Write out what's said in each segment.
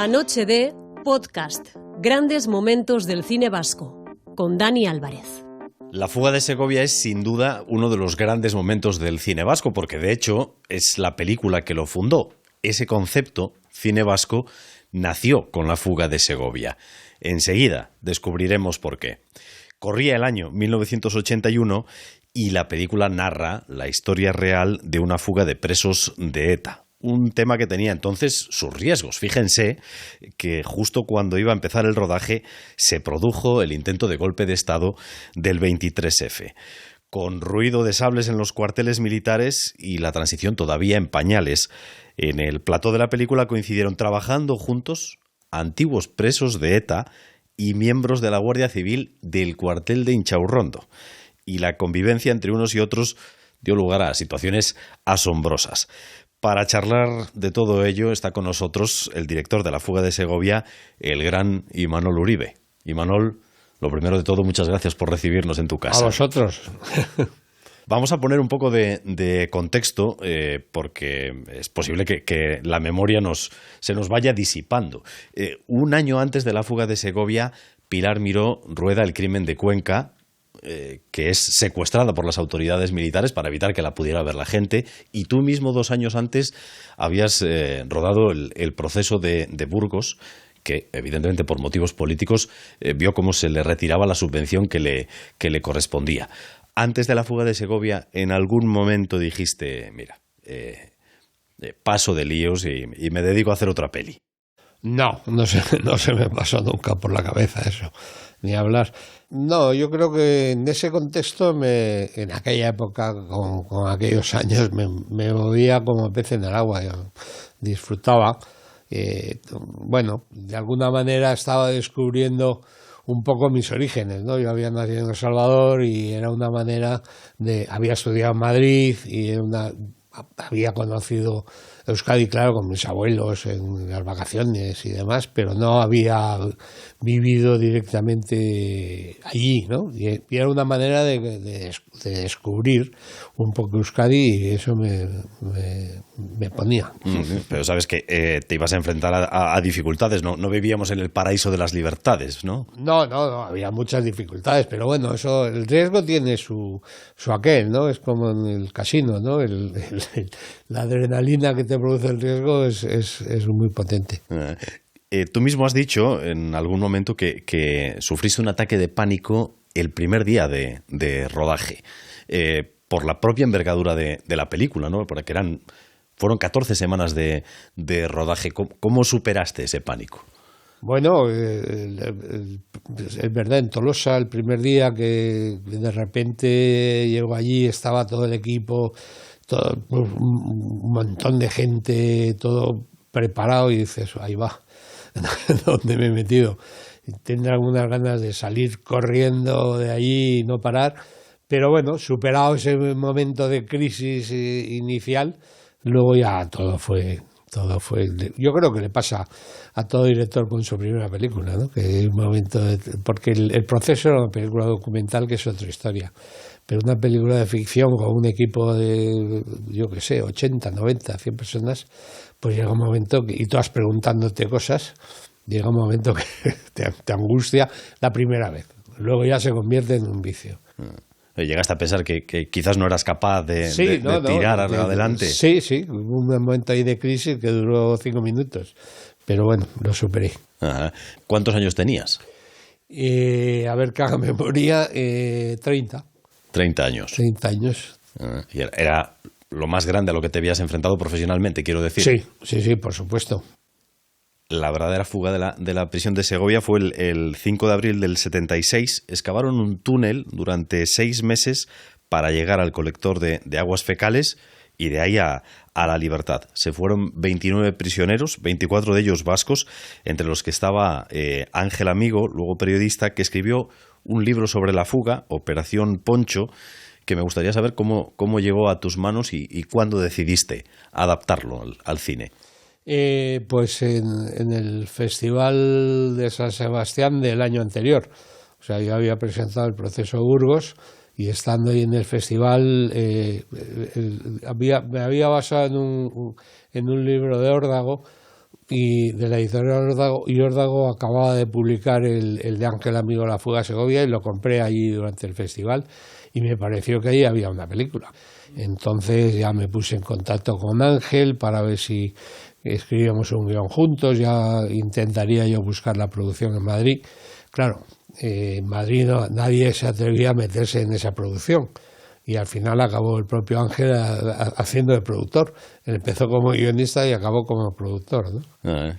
La noche de podcast. Grandes momentos del cine vasco. Con Dani Álvarez. La fuga de Segovia es sin duda uno de los grandes momentos del cine vasco, porque de hecho es la película que lo fundó. Ese concepto, cine vasco, nació con la fuga de Segovia. Enseguida descubriremos por qué. Corría el año 1981 y la película narra la historia real de una fuga de presos de ETA. Un tema que tenía entonces sus riesgos. Fíjense que justo cuando iba a empezar el rodaje se produjo el intento de golpe de Estado del 23F. Con ruido de sables en los cuarteles militares y la transición todavía en pañales, en el plató de la película coincidieron trabajando juntos antiguos presos de ETA y miembros de la Guardia Civil del cuartel de Inchaurrondo. Y la convivencia entre unos y otros dio lugar a situaciones asombrosas. Para charlar de todo ello está con nosotros el director de La fuga de Segovia, el gran Imanol Uribe. Imanol, lo primero de todo, muchas gracias por recibirnos en tu casa. A vosotros. Vamos a poner un poco de contexto porque es posible que la memoria se nos vaya disipando. Un año antes de La fuga de Segovia, Pilar Miró rueda El crimen de Cuenca, que es secuestrada por las autoridades militares para evitar que la pudiera ver la gente, y tú mismo 2 años antes habías rodado el proceso de Burgos, que evidentemente por motivos políticos vio cómo se le retiraba la subvención que le correspondía. Antes de La fuga de Segovia, en algún momento dijiste, mira, paso de líos y me dedico a hacer otra peli. No se me pasó nunca por la cabeza eso, ni hablar. No, yo creo que en ese contexto, en aquella época, con aquellos años, me movía como pez en el agua. Yo disfrutaba. Bueno, de alguna manera estaba descubriendo un poco mis orígenes, ¿no? Yo había nacido en El Salvador y era una manera había estudiado en Madrid y había conocido Euskadi, claro, con mis abuelos en las vacaciones y demás, pero no había vivido directamente allí, ¿no? Y era una manera de descubrir un poco Euskadi y eso me ponía. Pero sabes que te ibas a enfrentar a dificultades, no vivíamos en el paraíso de las libertades, ¿no? No, había muchas dificultades, pero bueno, eso, el riesgo tiene su aquel, ¿no? Es como en el casino, ¿no? La adrenalina que te produce el riesgo es muy potente. Tú mismo has dicho en algún momento que sufriste un ataque de pánico el primer día de rodaje, por la propia envergadura de la película, ¿no? Porque fueron 14 semanas de rodaje. ¿Cómo superaste ese pánico? Bueno, es verdad, en Tolosa, el primer día que de repente llego allí, estaba todo el equipo, un montón de gente, todo preparado, y dices, ahí va, ¿dónde me he metido? Tendré algunas ganas de salir corriendo de allí y no parar, pero bueno, superado ese momento de crisis inicial, luego ya todo fue. Yo creo que le pasa a todo director con su primera película, ¿no? Que es un momento porque el proceso era una película documental, que es otra historia, pero una película de ficción con un equipo de, yo qué sé, 80, 90, 100 personas, pues llega un momento y tú vas preguntándote cosas, llega un momento que te angustia la primera vez, luego ya se convierte en un vicio. ¿Llegaste a pensar que quizás no eras capaz de tirar adelante? Sí, hubo un momento ahí de crisis que duró 5 minutos, pero bueno, lo superé. Ajá. ¿Cuántos años tenías? A ver, que haga memoria, 30. 30 años. 30 años. Y era lo más grande a lo que te habías enfrentado profesionalmente, quiero decir. Sí, por supuesto. La verdadera fuga de la prisión de Segovia fue el 5 de abril del 76. Excavaron un túnel durante 6 meses para llegar al colector de aguas fecales y de ahí a la libertad. Se fueron 29 prisioneros, 24 de ellos vascos, entre los que estaba Ángel Amigo, luego periodista, que escribió un libro sobre la fuga, Operación Poncho, que me gustaría saber cómo llegó a tus manos y cuándo decidiste adaptarlo al cine. Pues en el Festival de San Sebastián del año anterior. O sea, yo había presentado el proceso Burgos y estando ahí en el festival me había basado en un libro de Órdago y de la editorial Órdago acababa de publicar el de Ángel Amigo, La fuga a Segovia, y lo compré allí durante el festival y me pareció que ahí había una película. Entonces ya me puse en contacto con Ángel para ver si escribíamos un guión juntos, ya intentaría yo buscar la producción en Madrid. Claro, en Madrid nadie se atrevía a meterse en esa producción. Y al final acabó el propio Ángel haciendo de productor. Él empezó como guionista y acabó como productor, ¿no?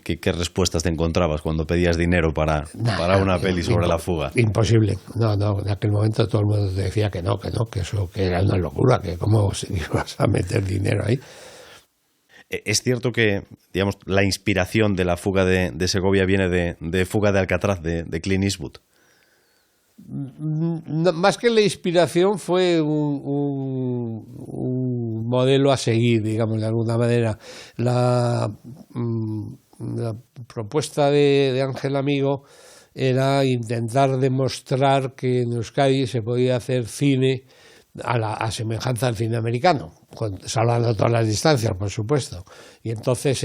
¿Qué respuestas te encontrabas cuando pedías dinero para una peli sobre la fuga? Imposible. No, en aquel momento todo el mundo te decía que no, que eso que era una locura, que cómo ibas a meter dinero ahí. Es cierto que, digamos, la inspiración de La fuga de Segovia viene de Fuga de Alcatraz, de Clint Eastwood. No, más que la inspiración fue un modelo a seguir, digamos, de alguna manera. La propuesta de Ángel Amigo era intentar demostrar que en Euskadi se podía hacer cine a semejanza del cine americano, salvando todas las distancias, por supuesto. Y entonces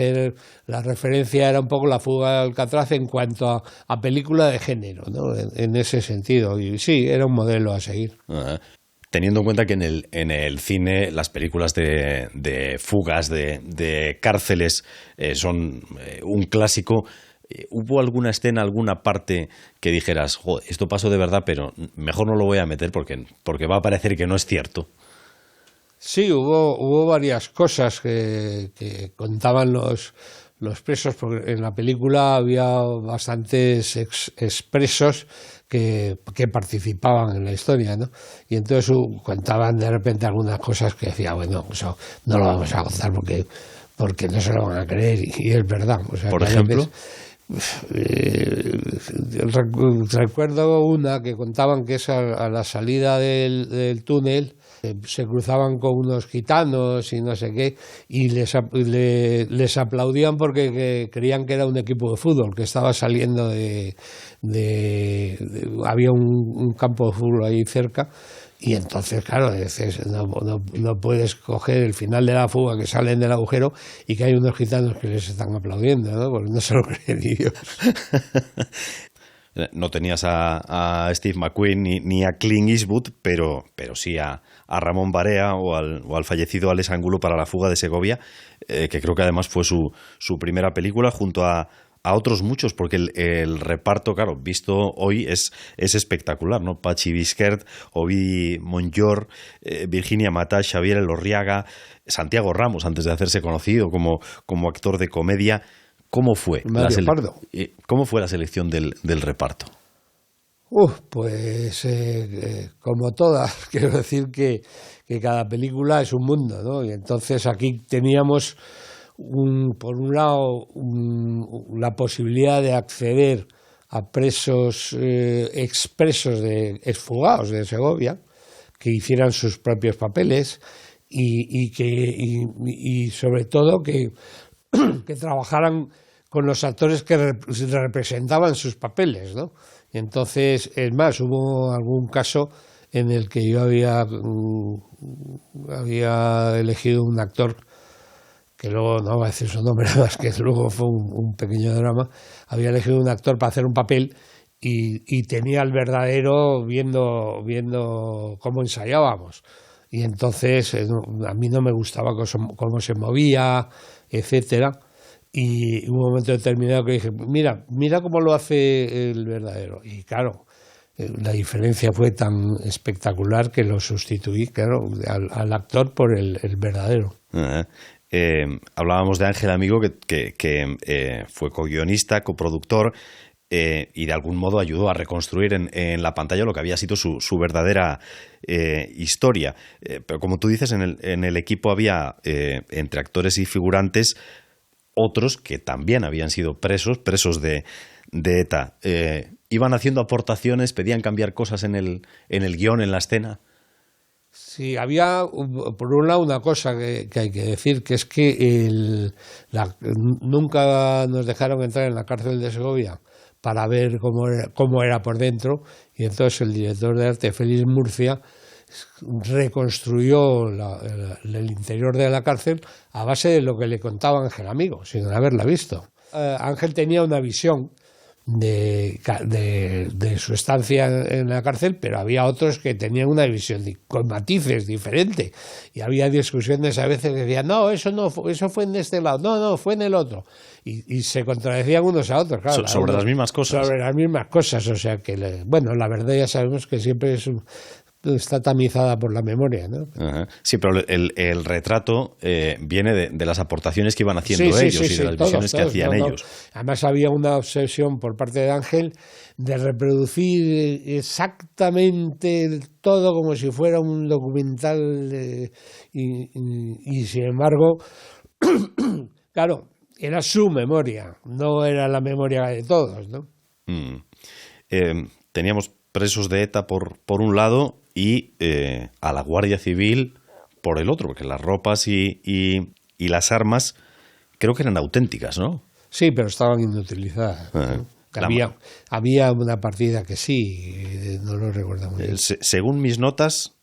la referencia era un poco La fuga de Alcatraz en cuanto a película de género, ¿no? En ese sentido. Y sí, era un modelo a seguir. Teniendo en cuenta que en el cine las películas de fugas, de cárceles, son un clásico, ¿hubo alguna escena, alguna parte que dijeras, joder, esto pasó de verdad, pero mejor no lo voy a meter porque va a parecer que no es cierto? Sí, hubo varias cosas que contaban los presos, porque en la película había bastantes expresos que participaban en la historia, ¿no? Y entonces contaban de repente algunas cosas que decía, bueno, eso no lo vamos a contar porque no se lo van a creer, y es verdad. O sea, por ejemplo, recuerdo una que contaban que es a la salida del túnel. Se cruzaban con unos gitanos y no sé qué, y les aplaudían porque creían que era un equipo de fútbol que estaba saliendo había un campo de fútbol ahí cerca, y entonces claro, dices, no puedes coger el final de la fuga, que salen del agujero y que hay unos gitanos que les están aplaudiendo, ¿no? Porque no se lo creen ni Dios. No tenías a Steve McQueen ni a Clint Eastwood, pero sí a Ramón Barea o al fallecido Alex Angulo para La fuga de Segovia, que creo que además fue su primera película, junto a otros muchos, porque el reparto, claro, visto hoy es espectacular, ¿no? Patxi Bizquert, Ovi Monllor, Virginia Matá, Xavier Elorriaga, Santiago Ramos, antes de hacerse conocido como actor de comedia. ¿Cómo fue la selección del reparto? Pues como todas, quiero decir que cada película es un mundo, ¿no? Y entonces aquí teníamos, por un lado, la posibilidad de acceder a presos expresos exfugados de Segovia, que hicieran sus propios papeles y sobre todo que trabajaran con los actores que representaban sus papeles, ¿no? Y entonces, es más, hubo algún caso en el que yo había elegido un actor que luego no va a decir su nombre, nada más que luego fue un pequeño drama. Había elegido un actor para hacer un papel y tenía al verdadero viendo cómo ensayábamos. Y entonces a mí no me gustaba cómo se movía, etcétera. Y hubo un momento determinado que dije, mira cómo lo hace el verdadero. Y claro, la diferencia fue tan espectacular que lo sustituí, claro, al actor por el verdadero. Hablábamos de Ángel Amigo, que fue co-guionista, coproductor, y de algún modo ayudó a reconstruir en la pantalla lo que había sido su verdadera historia. Pero como tú dices, en el equipo había, entre actores y figurantes, otros que también habían sido presos de ETA. ¿Iban haciendo aportaciones, pedían cambiar cosas en el guión, en la escena? Sí, había, por un lado, una cosa que hay que decir, que es que nunca nos dejaron entrar en la cárcel de Segovia para ver cómo era por dentro, y entonces el director de arte, Félix Murcia, reconstruyó el interior de la cárcel a base de lo que le contaba Ángel Amigo, sin haberla visto. Ángel tenía una visión de su estancia en la cárcel, pero había otros que tenían una visión con matices diferentes, y había discusiones a veces que decían, no, eso fue en este lado, no, fue en el otro, y se contradecían unos a otros, claro, sobre las mismas cosas. Sobre las mismas cosas, o sea que, la verdad ya sabemos que siempre está tamizada por la memoria, ¿no? Ajá. Sí, pero el retrato viene de las aportaciones que iban haciendo ellos y de las visiones que hacían ellos. Además había una obsesión por parte de Ángel de reproducir exactamente todo como si fuera un documental y sin embargo, claro, era su memoria, no era la memoria de todos, ¿no? Teníamos presos de ETA por un lado y a la Guardia Civil por el otro, porque las ropas y las armas creo que eran auténticas, ¿no? Sí, pero estaban inutilizadas. Había una partida que sí, no lo recuerdo muy bien. Según mis notas,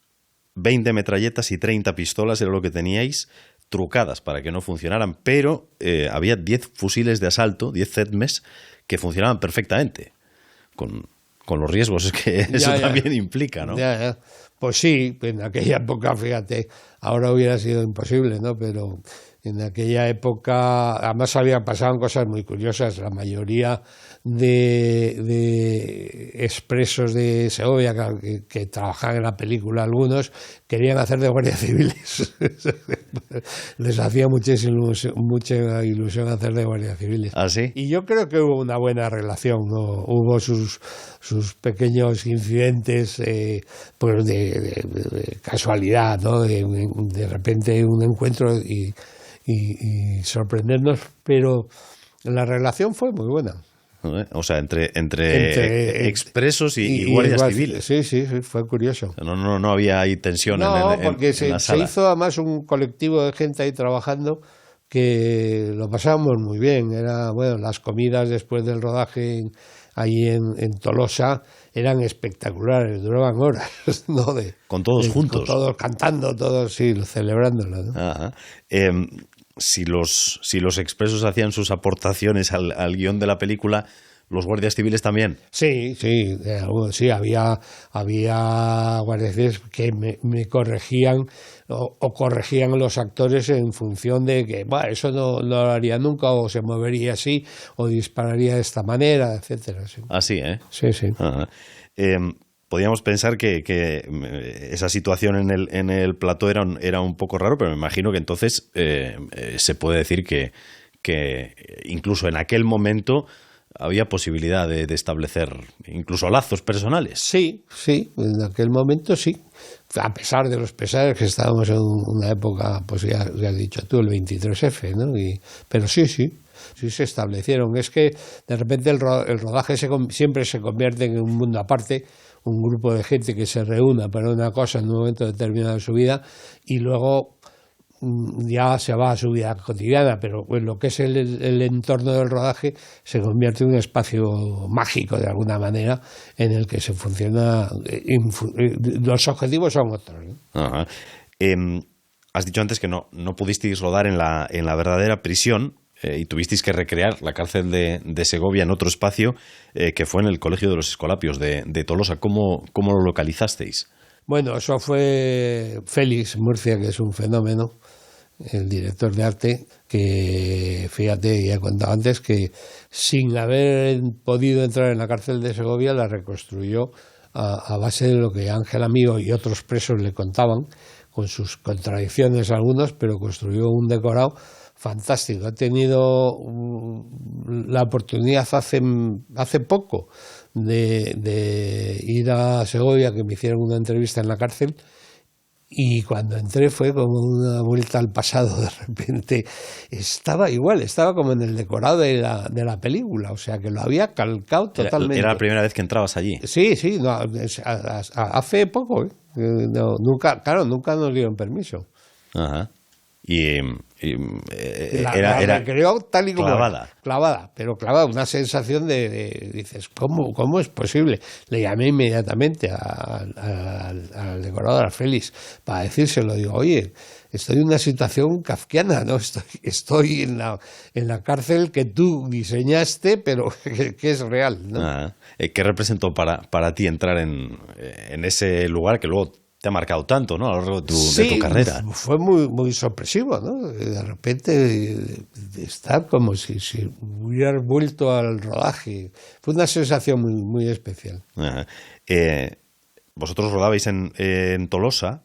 20 metralletas y 30 pistolas era lo que teníais, trucadas para que no funcionaran, pero había 10 fusiles de asalto, 10 ZEDMES, que funcionaban perfectamente, con los riesgos que eso también implica, ¿no? Ya. Pues sí, en aquella época, fíjate, ahora hubiera sido imposible, ¿no? Pero en aquella época, además habían pasado cosas muy curiosas. La mayoría de expresos de Segovia que trabajaban en la película, algunos querían hacer de guardias civiles. Les hacía mucha ilusión hacer de guardias civiles. ¿Ah, sí? Y yo creo que hubo una buena relación, ¿no? Hubo sus pequeños incidentes pues de casualidad, ¿no? De repente un encuentro y sorprendernos, pero la relación fue muy buena. O sea, entre expresos y guardias civiles. Sí, fue curioso. No había ahí tensión en la sala. Se hizo además un colectivo de gente ahí trabajando que lo pasábamos muy bien. Las comidas después del rodaje ahí en Tolosa eran espectaculares, duraban horas, ¿no? Con todos juntos. Con todos cantando, todos, sí, celebrándolo, ¿no? Ajá. Si los expresos hacían sus aportaciones al guión de la película, ¿los guardias civiles también? Sí, había guardias civiles que me corregían o corregían a los actores en función de que eso no lo haría nunca, o se movería así, o dispararía de esta manera, etcétera. Sí. Así, ¿eh? Sí. Ajá. Podríamos pensar que esa situación en el plató era un poco raro, pero me imagino que entonces se puede decir que incluso en aquel momento había posibilidad de establecer incluso lazos personales. Sí, en aquel momento sí. A pesar de los pesares que estábamos en una época, pues ya has dicho tú, el 23F, ¿no? Pero sí se establecieron. Es que de repente el rodaje siempre se convierte en un mundo aparte, un grupo de gente que se reúna para una cosa en un momento determinado de su vida y luego ya se va a su vida cotidiana, pero pues lo que es el entorno del rodaje se convierte en un espacio mágico de alguna manera en el que se funciona, los objetivos son otros, ¿no? Ajá. Has dicho antes que no pudisteis rodar en la verdadera prisión y tuvisteis que recrear la cárcel de Segovia en otro espacio que fue en el Colegio de los Escolapios de Tolosa. ¿Cómo lo localizasteis? Bueno, eso fue Félix Murcia, que es un fenómeno, el director de arte, que, fíjate, ya he contado antes, que sin haber podido entrar en la cárcel de Segovia, la reconstruyó a base de lo que Ángel Amigo y otros presos le contaban, con sus contradicciones algunos, pero construyó un decorado fantástico. He tenido la oportunidad hace poco de ir a Segovia, que me hicieron una entrevista en la cárcel, y cuando entré fue como una vuelta al pasado. De repente estaba igual, estaba como en el decorado de la película, o sea que lo había calcado totalmente. ¿Era la primera vez que entrabas allí? Sí, hace poco, nunca nos dieron permiso. Ajá. La recreó tal y como clavada. pero clavada, una sensación dices, ¿cómo es posible? Le llamé inmediatamente al decorador, a Félix, para decírselo. Digo, oye, estoy en una situación kafkiana, ¿no? Estoy en la cárcel que tú diseñaste, pero que es real, ¿no? ¿Qué representó para ti entrar en ese lugar que luego te ha marcado tanto, ¿no? A lo largo de tu carrera? Fue muy, muy sorpresivo, ¿no? De repente estar como si hubieras vuelto al rodaje. Fue una sensación muy, muy especial. Vosotros rodabais en Tolosa,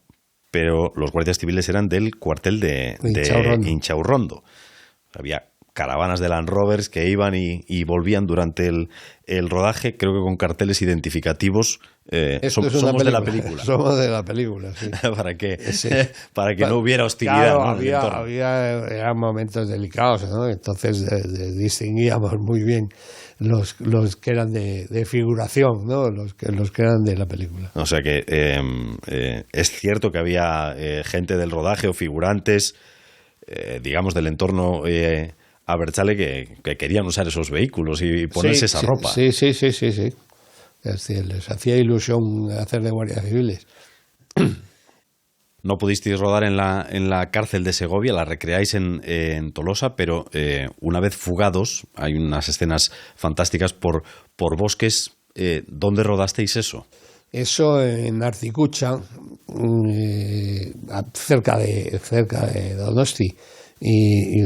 pero los guardias civiles eran del cuartel de Inchaurrondo. Había caravanas de Land Rovers que iban y volvían durante el rodaje, creo que con carteles identificativos. Somos de la película. Somos de la película, sí. para que no hubiera hostilidad. Claro, ¿no? Eran momentos delicados, ¿no? Entonces distinguíamos muy bien los que eran de figuración, ¿no? Los que eran de la película. O sea que es cierto que había gente del rodaje o figurantes, digamos, del entorno Abertzale que querían usar esos vehículos y ponerse esa ropa. Sí. Les hacía ilusión hacer de guardias civiles. No pudisteis rodar en la cárcel de Segovia, la recreáis en Tolosa, pero una vez fugados, hay unas escenas fantásticas por bosques. ¿Dónde rodasteis eso? Eso en Articucha, cerca de Donosti. Y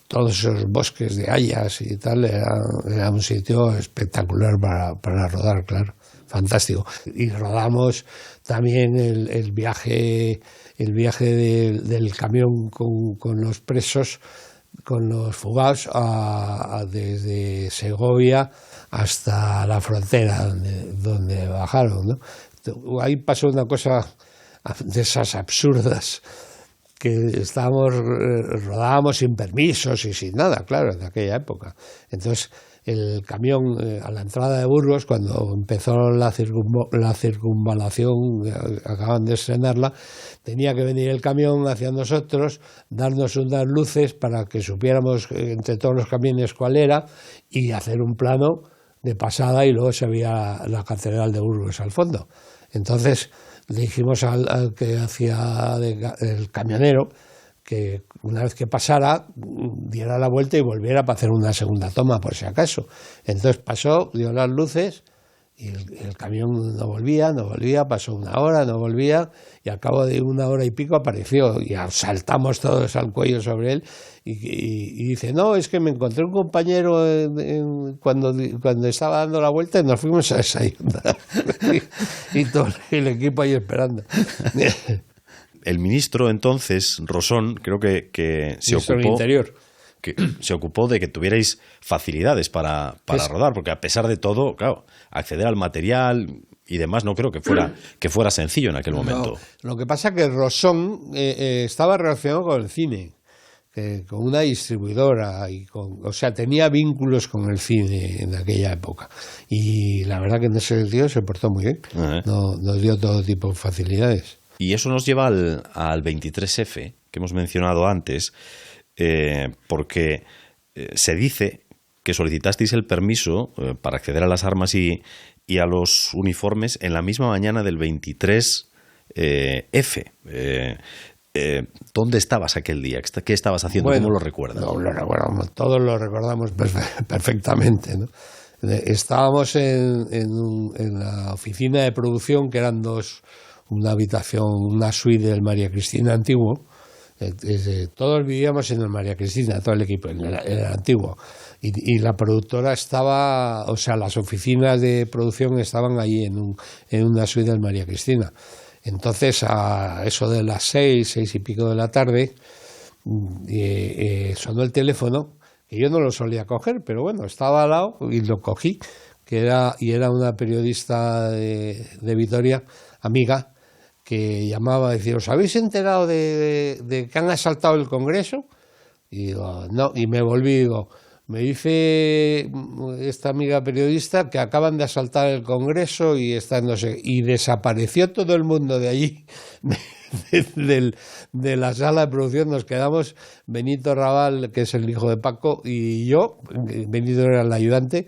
todos esos bosques de hayas y tal era un sitio espectacular para rodar, claro, fantástico. Y rodamos también el viaje del camión con los presos, con los fugados, desde Segovia hasta la frontera donde bajaron, ¿no? Ahí pasó una cosa de esas absurdas, que rodábamos sin permisos y sin nada, claro, en aquella época. Entonces, el camión, a la entrada de Burgos, cuando empezó la circunvalación, acaban de estrenarla, tenía que venir el camión hacia nosotros, darnos unas luces para que supiéramos entre todos los camiones cuál era y hacer un plano de pasada, y luego se veía la Catedral de Burgos al fondo. Entonces, le dijimos al que hacía el camionero que una vez que pasara diera la vuelta y volviera para hacer una segunda toma por si acaso. Entonces pasó, dio las luces y el camión no volvía, pasó una hora, no volvía, y al cabo de una hora y pico apareció y saltamos todos al cuello sobre él y dice, no, es que me encontré un compañero cuando estaba dando la vuelta y nos fuimos a desayunar y todo el equipo ahí esperando. El ministro entonces, Rosón, creo que se ocupó... Interior. Que se ocupó de que tuvierais facilidades para rodar, porque a pesar de todo, claro, acceder al material y demás no creo que fuera sencillo en aquel momento. No, lo que pasa es que Rosón estaba relacionado con el cine, con una distribuidora, o sea, tenía vínculos con el cine en aquella época, y la verdad que en ese sentido se portó muy bien. Nos dio todo tipo de facilidades. Y eso nos lleva al 23F, que hemos mencionado antes, porque se dice que solicitasteis el permiso para acceder a las armas y a los uniformes en la misma mañana del 23F. ¿Dónde estabas aquel día? ¿Qué estabas haciendo? Bueno, ¿cómo lo recuerdas? No, lo recordamos, todos lo recordamos perfectamente, ¿no? Estábamos en la oficina de producción, que eran una habitación, una suite del María Cristina antiguo. Todos vivíamos en el María Cristina, todo el equipo, en el antiguo. Y la productora estaba, o sea, las oficinas de producción estaban allí en una suite del María Cristina. Entonces, a eso de las 6 y pico de la tarde, sonó el teléfono, que yo no lo solía coger, pero bueno, estaba al lado y lo cogí, era una periodista de Vitoria, amiga, que llamaba y decía, ¿os habéis enterado de que han asaltado el Congreso? Y digo, no, y me volví y digo, Me dice esta amiga periodista que acaban de asaltar el Congreso y y desapareció todo el mundo de allí, de la sala de producción. Nos quedamos Benito Raval, que es el hijo de Paco, y yo. Benito era el ayudante.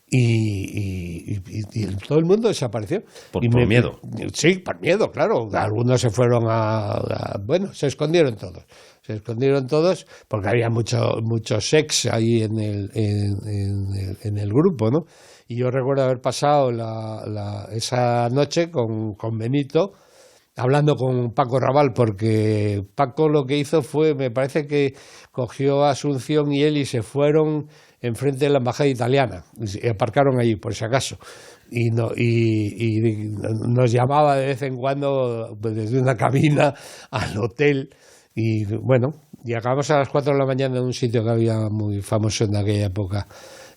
Y todo el mundo desapareció. Por miedo. Sí, por miedo, claro. Algunos se fueron bueno, se escondieron todos. Se escondieron todos porque había mucho sex ahí en el grupo, ¿no? Y yo recuerdo haber pasado esa noche con Benito, hablando con Paco Raval, porque Paco lo que hizo fue, me parece que cogió a Asunción y él y se fueron enfrente de la embajada italiana y aparcaron allí por si acaso, y nos llamaba de vez en cuando desde una cabina al hotel, y bueno, y acabamos a las 4 de la mañana en un sitio que había muy famoso en aquella época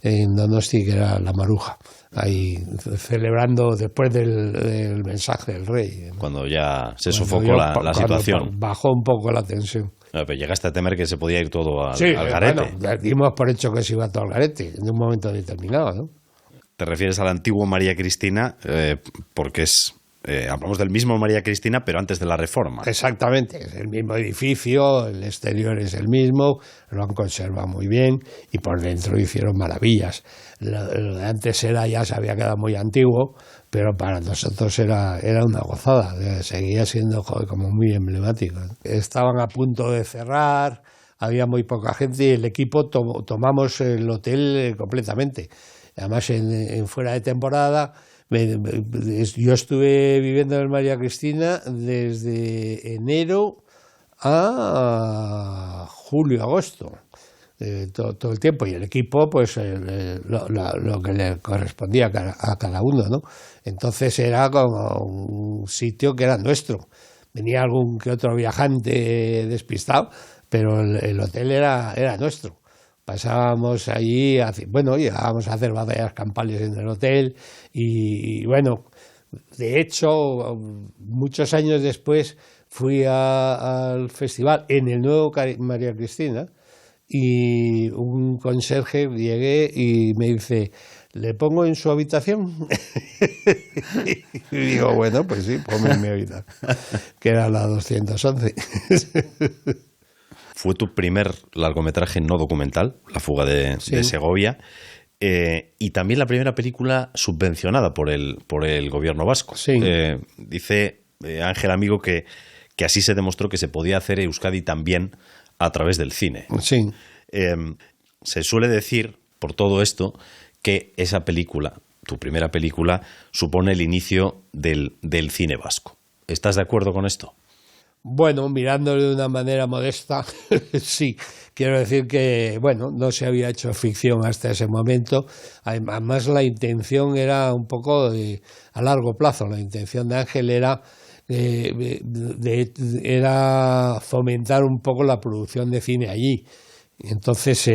en Donosti, que era La Maruja, ahí celebrando después del mensaje del rey, ¿no? Cuando ya se sofocó la situación. Bajó un poco la tensión. No, pero llegaste a temer que se podía ir todo al garete. Bueno, dimos por hecho que se iba todo al garete en un momento determinado, ¿no? Te refieres al antiguo María Cristina, porque hablamos del mismo María Cristina, pero antes de la Reforma. Exactamente, es el mismo edificio, el exterior es el mismo, lo han conservado muy bien y por dentro hicieron maravillas. Lo de antes ya se había quedado muy antiguo, pero para nosotros era una gozada, seguía siendo como muy emblemático. Estaban a punto de cerrar, había muy poca gente y el equipo tomamos el hotel completamente. Además, en fuera de temporada, yo estuve viviendo en el María Cristina desde enero a julio, agosto. Todo el tiempo, y el equipo pues lo que le correspondía a cada uno, ¿no? Entonces era como un sitio que era nuestro. Venía algún que otro viajante despistado, pero el hotel era nuestro. Pasábamos allí, llegábamos a hacer batallas campales en el hotel y bueno, de hecho, muchos años después fui al festival en el nuevo María Cristina. Y un conserje, llegué y me dice, ¿le pongo en su habitación? Y digo, bueno, pues sí, ponme en mi habitación, que era la 211. Fue tu primer largometraje no documental, La fuga de Segovia, y también la primera película subvencionada por el gobierno vasco. Sí. Dice Ángel Amigo que así se demostró que se podía hacer Euskadi también a través del cine. Sí. Se suele decir, por todo esto, que esa película, tu primera película, supone el inicio del cine vasco. ¿Estás de acuerdo con esto? Bueno, mirándolo de una manera modesta, sí. Quiero decir que, bueno, no se había hecho ficción hasta ese momento. Además, la intención era un poco a largo plazo. La intención de Ángel era fomentar un poco la producción de cine allí. Entonces,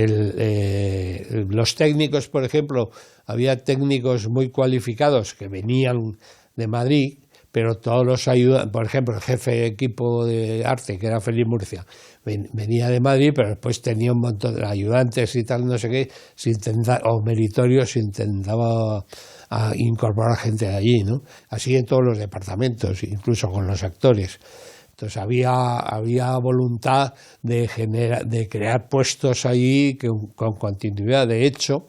los técnicos, por ejemplo, había técnicos muy cualificados que venían de Madrid, pero todos los ayudantes, por ejemplo, el jefe de equipo de arte, que era Félix Murcia, venía de Madrid, pero después tenía un montón de ayudantes y tal, no sé qué, o meritorios, intentaba incorporar gente de allí, ¿no? Así en todos los departamentos, incluso con los actores. Entonces había voluntad de crear puestos allí con continuidad. De hecho,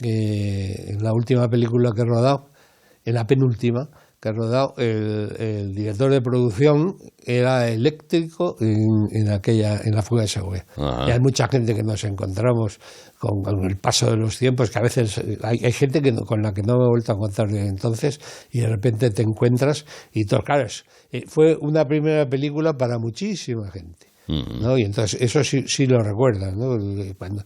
en la última película que he rodado, en la penúltima que he rodado, el director de producción era eléctrico en la fuga de Segovia. Y hay mucha gente que nos encontramos con el paso de los tiempos, que a veces hay gente con la que no me he vuelto a encontrar desde entonces, y de repente te encuentras y todo. Claro, fue una primera película para muchísima gente, ¿no? Y entonces eso sí lo recuerdas, ¿no? Cuando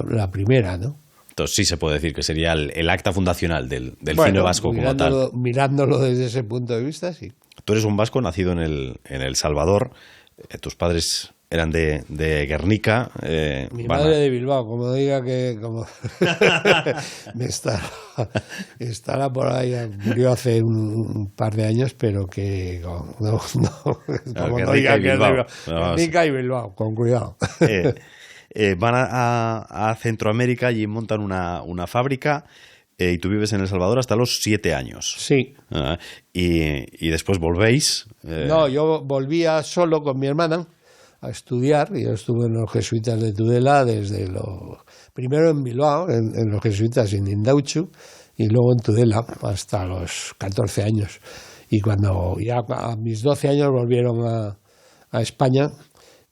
la primera, ¿no? Entonces sí se puede decir que sería el acta fundacional del cine vasco como tal. Mirándolo desde ese punto de vista, sí. Tú eres un vasco nacido en El Salvador. Tus padres eran de Guernica. Mi madre de Bilbao, como diga que me estará por ahí, murió hace un par de años, pero que no diga que es de Guernica y Bilbao, con cuidado. van a Centroamérica y montan una fábrica. Y tú vives en El Salvador hasta los 7 años. Sí. Y después volvéis. No, yo volvía solo con mi hermana a estudiar. Yo estuve en los jesuitas de Tudela primero en Bilbao, en los jesuitas en Indauchu, y luego en Tudela hasta los 14 años. Y cuando ya a mis 12 años volvieron a España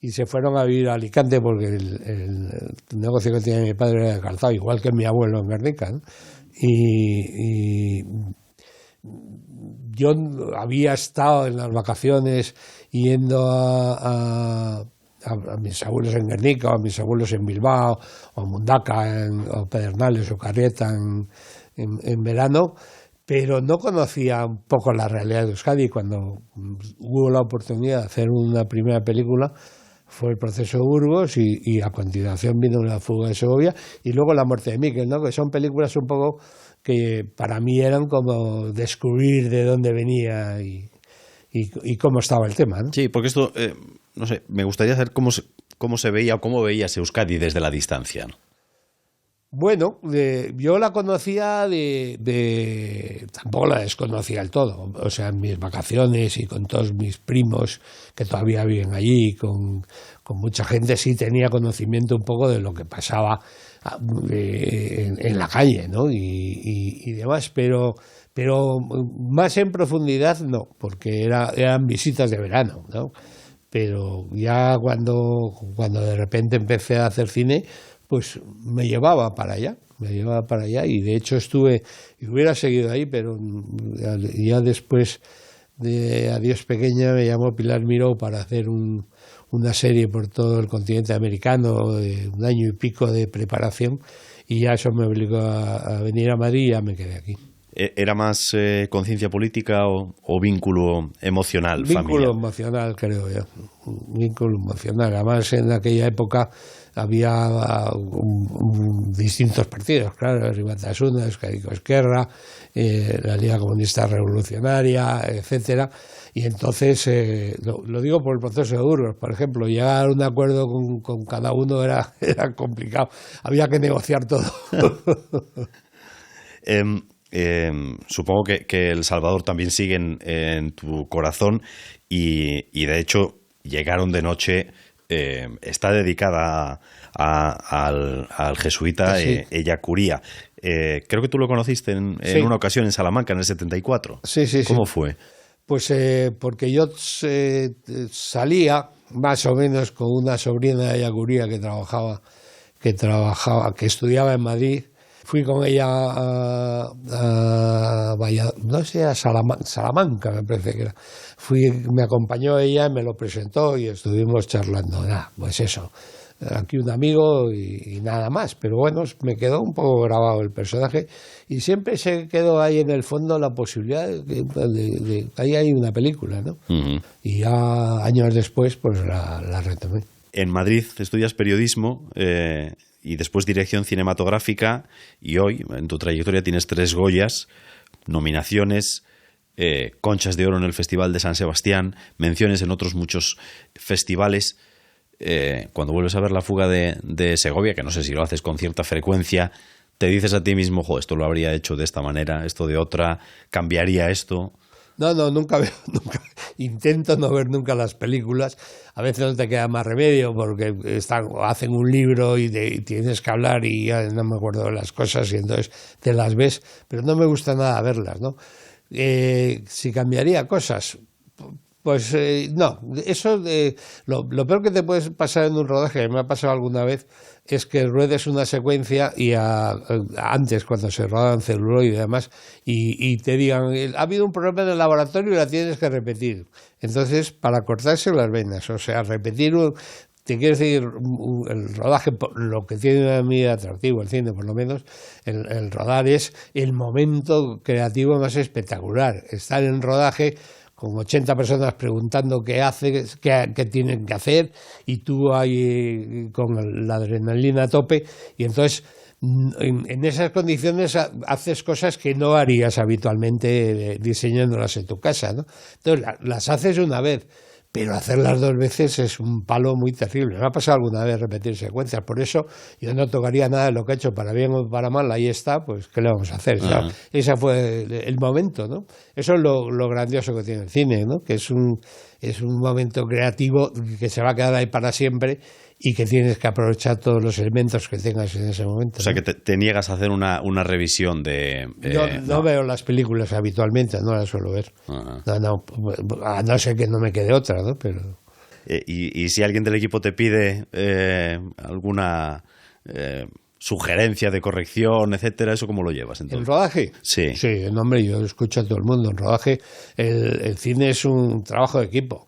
y se fueron a vivir a Alicante porque el negocio que tenía mi padre era de calzado, igual que mi abuelo en Guernica, ¿no? Y yo había estado en las vacaciones yendo a mis abuelos en Guernica, o a mis abuelos en Bilbao, o en Mundaca, o Pedernales, o Carrieta en verano, pero no conocía un poco la realidad de Euskadi. Cuando hubo la oportunidad de hacer una primera película, fue El proceso de Burgos y a continuación vino La fuga de Segovia y luego La muerte de Miquel, ¿no? Que son películas un poco que para mí eran como descubrir de dónde venía y cómo estaba el tema, ¿no? Sí, porque esto, no sé, me gustaría saber cómo se veía o cómo veías Euskadi desde la distancia, ¿no? Bueno, yo la conocía tampoco la desconocía del todo. O sea, en mis vacaciones y con todos mis primos que todavía viven allí, con mucha gente sí tenía conocimiento un poco de lo que pasaba en la calle, ¿no? Y demás, pero más en profundidad no, porque eran visitas de verano, ¿no? Pero ya cuando de repente empecé a hacer cine, pues me llevaba para allá y de hecho estuve y hubiera seguido ahí, pero ya después de Adiós Pequeña me llamó Pilar Miró para hacer una serie por todo el continente americano de un año y pico de preparación y ya eso me obligó a venir a Madrid y ya me quedé aquí. ¿Era más conciencia política o vínculo emocional familiar? Vínculo emocional, creo yo. Vínculo emocional. Además, en aquella época había distintos partidos, claro, Ribatasuna, Euskadiko Ezkerra, la Liga Comunista Revolucionaria, etcétera. Y entonces, lo digo por el proceso de Burgos, por ejemplo, llegar a un acuerdo con cada uno era complicado. Había que negociar todo. Supongo que El Salvador también sigue en tu corazón y de hecho llegaron de noche. Está dedicada al jesuita sí. Ellacuría. Creo que tú lo conociste en Sí. una ocasión en Salamanca, en el 74. Sí. ¿Cómo fue? Pues porque yo salía más o menos con una sobrina de Ellacuría que estudiaba en Madrid. Fui con ella a Salamanca, me parece que era. Me acompañó ella, me lo presentó y estuvimos charlando. Pues eso, aquí un amigo y nada más. Pero bueno, me quedó un poco grabado el personaje y siempre se quedó ahí en el fondo la posibilidad de ahí hay una película, ¿no? Uh-huh. Y ya años después, pues la retomé. En Madrid estudias periodismo y después dirección cinematográfica y hoy en tu trayectoria tienes 3 Goyas, nominaciones, conchas de oro en el Festival de San Sebastián, menciones en otros muchos festivales. Cuando vuelves a ver La fuga de Segovia, que no sé si lo haces con cierta frecuencia, te dices a ti mismo, esto lo habría hecho de esta manera, esto de otra, cambiaría esto. No, nunca veo, intento no ver nunca las películas. A veces no te queda más remedio porque hacen un libro y tienes que hablar y ya no me acuerdo de las cosas y entonces te las ves, pero no me gusta nada verlas, ¿no? Si cambiaría cosas, pues no. Eso lo peor que te puede pasar en un rodaje, que me ha pasado alguna vez, es que ruedes una secuencia y antes, cuando se rodaban celuloide y demás, y te digan, ha habido un problema en el laboratorio y la tienes que repetir. Entonces, para cortarse las venas, o sea, repetir, te quiero decir, el rodaje, lo que tiene a mí de atractivo el cine, por lo menos, el rodar es el momento creativo más espectacular. Estar en rodaje con 80 personas preguntando qué tienen que hacer y tú ahí con la adrenalina a tope y entonces en esas condiciones haces cosas que no harías habitualmente diseñándolas en tu casa, ¿no? Entonces las haces una vez, pero hacerlas 2 veces es un palo muy terrible. Me ha pasado alguna vez repetir secuencias, por eso yo no tocaría nada de lo que he hecho, para bien o para mal, ahí está, pues ¿qué le vamos a hacer? O sea, ese fue el momento, ¿no? Eso es lo grandioso que tiene el cine, ¿no? Que es un momento creativo que se va a quedar ahí para siempre y que tienes que aprovechar todos los elementos que tengas en ese momento. O sea, ¿no? que te niegas a hacer una revisión de... Yo no veo las películas habitualmente, no las suelo ver. No, a no ser que no me quede otra, ¿no? Pero... y si alguien del equipo te pide alguna sugerencia de corrección, etcétera, ¿eso cómo lo llevas entonces? ¿En rodaje? Sí. Sí, hombre, yo escucho a todo el mundo. En rodaje el cine es un trabajo de equipo.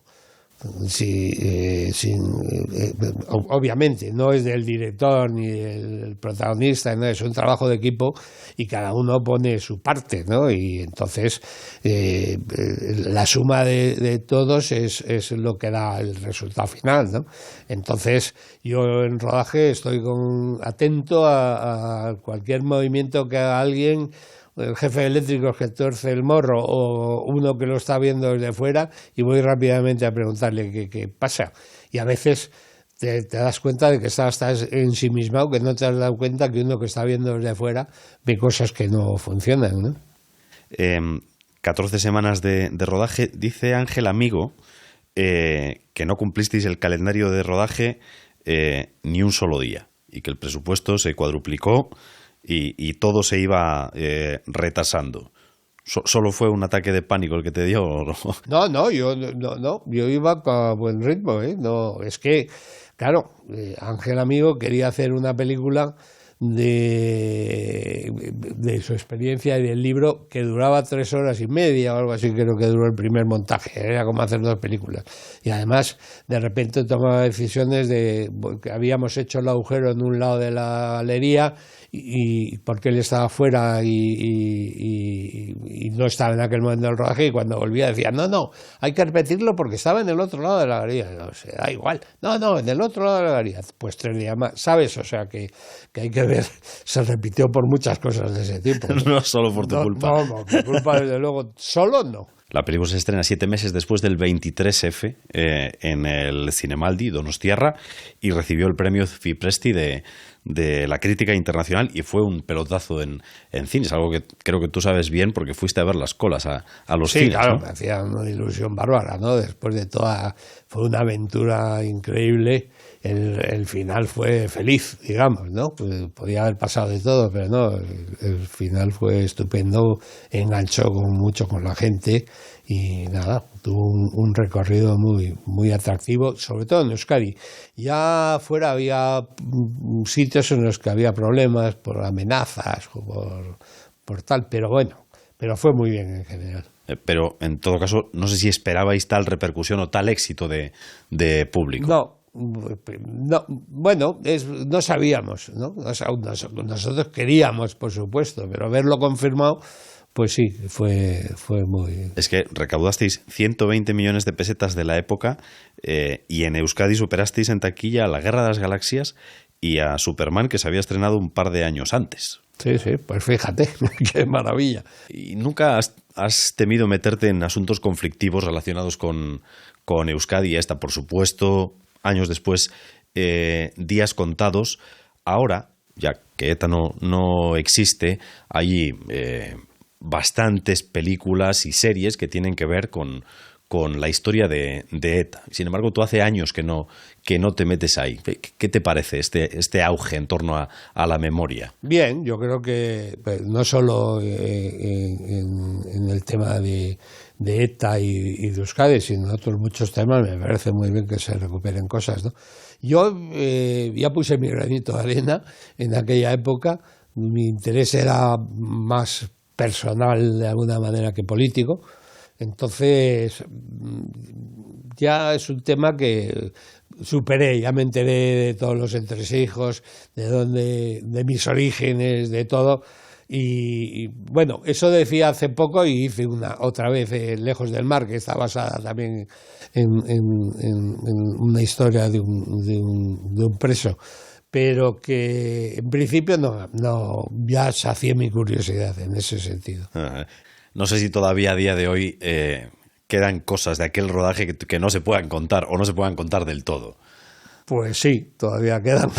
Obviamente no es del director ni del protagonista, no, es un trabajo de equipo y cada uno pone su parte, ¿no? Y entonces la suma de todos es lo que da el resultado final, ¿no? Entonces yo en rodaje estoy atento a cualquier movimiento que haga alguien, el jefe de eléctricos que torce el morro o uno que lo está viendo desde fuera, y voy rápidamente a preguntarle qué pasa. Y a veces te das cuenta de que estás ensimismado, que no te has dado cuenta que uno que está viendo desde fuera ve cosas que no funcionan, ¿no? 14 semanas de rodaje. Dice Ángel Amigo que no cumplisteis el calendario de rodaje ni un solo día y que el presupuesto se cuadruplicó y todo se iba retasando. ¿Solo fue un ataque de pánico el que te dio? No, yo iba a buen ritmo, ¿eh? No, es que, claro, Ángel Amigo quería hacer una película de su experiencia y del libro que duraba 3 horas y media o algo así, creo que duró el primer montaje. Era como hacer 2 películas. Y además, de repente tomaba decisiones de que habíamos hecho el agujero en un lado de la galería y porque él estaba fuera y no estaba en aquel momento del rodaje, y cuando volvía decía, no, hay que repetirlo porque estaba en el otro lado de la galería. No, se da igual. No, en el otro lado de la galería. Pues 3 días más, ¿sabes? O sea que hay que ver, se repitió por muchas cosas de ese tipo. No solo por tu culpa. No, por culpa desde luego, solo no. La película se estrena 7 meses después del 23F en el Cinemaldi Donostiarra y recibió el premio Fipresti de la crítica internacional y fue un pelotazo en cines, algo que creo que tú sabes bien porque fuiste a ver las colas a los cines. Sí, claro, ¿no? me hacía una ilusión bárbara, ¿no? Después de fue una aventura increíble. El final fue feliz, digamos, ¿no? Pues podía haber pasado de todo, pero no, el final fue estupendo, enganchó mucho con la gente y nada, tuvo un recorrido muy, muy atractivo, sobre todo en Euskadi. Ya fuera había sitios en los que había problemas por amenazas o por tal, pero bueno, pero fue muy bien en general. Pero en todo caso, no sé si esperabais tal repercusión o tal éxito de público. No, bueno, no sabíamos, ¿no? Nosotros queríamos, por supuesto, pero verlo confirmado, pues sí, fue muy... Es que recaudasteis 120 millones de pesetas de la época y en Euskadi superasteis en taquilla a La Guerra de las Galaxias y a Superman, que se había estrenado un par de años antes. Sí, pues fíjate, qué maravilla. ¿Y nunca has temido meterte en asuntos conflictivos relacionados con Euskadi? Esta, por supuesto, años después, días contados. Ahora, ya que ETA no existe, hay bastantes películas y series que tienen que ver con la historia de ETA. Sin embargo, tú hace años que no te metes ahí. ¿Qué te parece este auge en torno a la memoria? Bien, yo creo que no solo en el tema de ETA y de Euskadi, sino en otros muchos temas, me parece muy bien que se recuperen cosas, ¿no? Yo ya puse mi granito de arena en aquella época. Mi interés era más personal de alguna manera que político. Entonces, ya es un tema que superé, ya me enteré de todos los entresijos, de mis orígenes, de todo. Y bueno, eso decía hace poco y hice otra vez Lejos del Mar, que está basada también en una historia de un preso, pero que en principio no ya sacié mi curiosidad en ese sentido. No sé si todavía a día de hoy quedan cosas de aquel rodaje que no se puedan contar o no se puedan contar del todo. Pues sí, todavía quedan.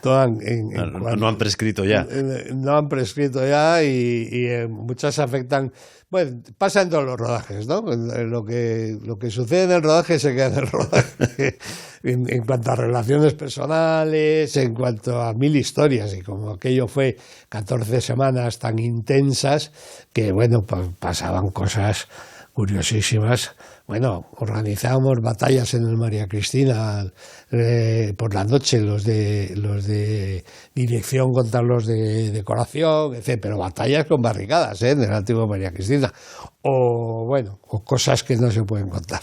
No han prescrito ya. No han prescrito ya y muchas afectan. Bueno, pasa en todos los rodajes, ¿no? Lo que sucede en el rodaje se queda en el rodaje. En cuanto a relaciones personales, en cuanto a 1000 historias, y como aquello fue 14 semanas tan intensas que, bueno, pues pasaban cosas curiosísimas. Bueno, organizábamos batallas en el María Cristina por la noche, los de dirección contra los de decoración, etc. Pero batallas con barricadas, en el antiguo María Cristina. O cosas que no se pueden contar.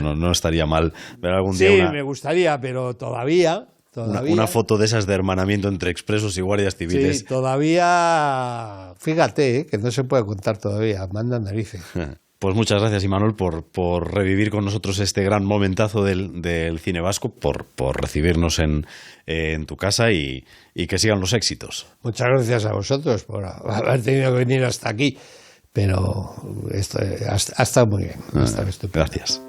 No estaría mal ver algún día Sí, me gustaría, pero todavía... Una foto de esas de hermanamiento entre expresos y guardias civiles. Sí, todavía... Fíjate, que no se puede contar todavía. Manda narices. Pues muchas gracias, Imanol, por revivir con nosotros este gran momentazo del cine vasco, por recibirnos en tu casa y que sigan los éxitos. Muchas gracias a vosotros por haber tenido que venir hasta aquí. Pero esto ha estado muy bien. Ha estado estupendo. Gracias.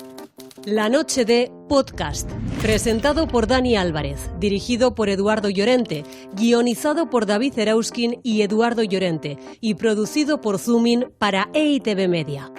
La noche de podcast, presentado por Dani Álvarez, dirigido por Eduardo Llorente, guionizado por David Erauskin y Eduardo Llorente y producido por Zoomin para EITV Media.